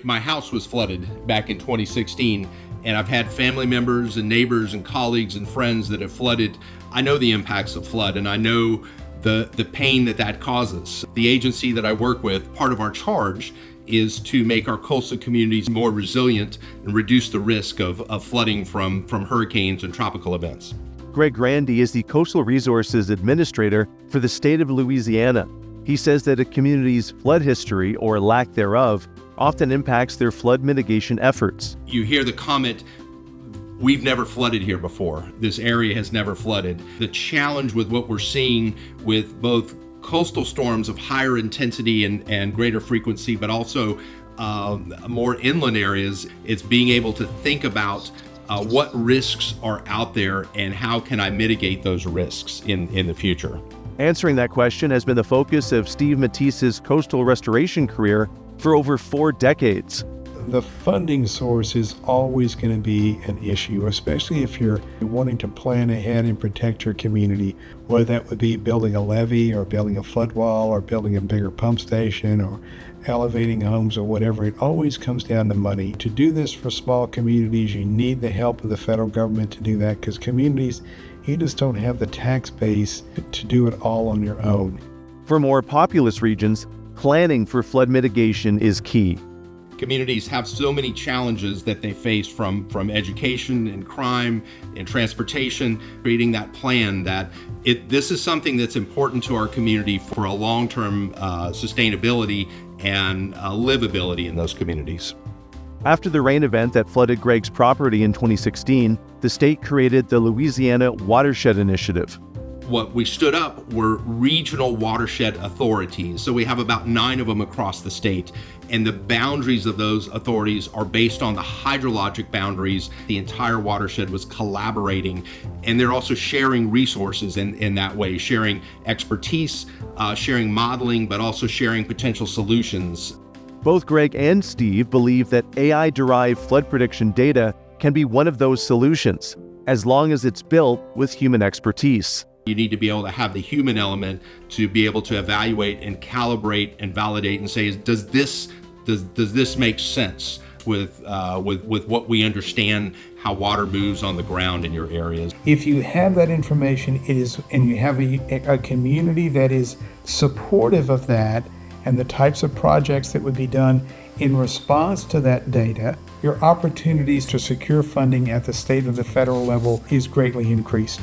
My house was flooded back in 2016, and I've had family members and neighbors and colleagues and friends that have flooded. I know the impacts of flood, and I know the pain that causes. The agency that I work with, part of our charge is to make our coastal communities more resilient and reduce the risk of flooding from hurricanes and tropical events. Greg Grandy is the Coastal Resources Administrator for the state of Louisiana. He says that a community's flood history, or lack thereof, often impacts their flood mitigation efforts. You hear the comment, we've never flooded here before. This area has never flooded. The challenge with what we're seeing with both coastal storms of higher intensity and greater frequency, but also more inland areas, it's being able to think about what risks are out there and how can I mitigate those risks in the future. Answering that question has been the focus of Steve Mathies' coastal restoration career for over 4 decades. The funding source is always going to be an issue, especially if you're wanting to plan ahead and protect your community, whether that would be building a levee or building a flood wall or building a bigger pump station or elevating homes or whatever. It always comes down to money. To do this for small communities, you need the help of the federal government to do that, because communities, you just don't have the tax base to do it all on your own. For more populous regions, planning for flood mitigation is key. Communities have so many challenges that they face from education and crime and transportation. Creating that plan this is something that's important to our community for a long-term sustainability and livability in those communities. After the rain event that flooded Greg's property in 2016, the state created the Louisiana Watershed Initiative. What we stood up were regional watershed authorities. So we have about 9 of them across the state. And the boundaries of those authorities are based on the hydrologic boundaries. The entire watershed was collaborating, and they're also sharing resources in that way, sharing expertise, sharing modeling, but also sharing potential solutions. Both Greg and Steve believe that AI-derived flood prediction data can be one of those solutions, as long as it's built with human expertise. You need to be able to have the human element to be able to evaluate and calibrate and validate and say, does this make sense with what we understand how water moves on the ground in your areas? If you have that information, and you have a community that is supportive of that and the types of projects that would be done in response to that data, your opportunities to secure funding at the state or the federal level is greatly increased.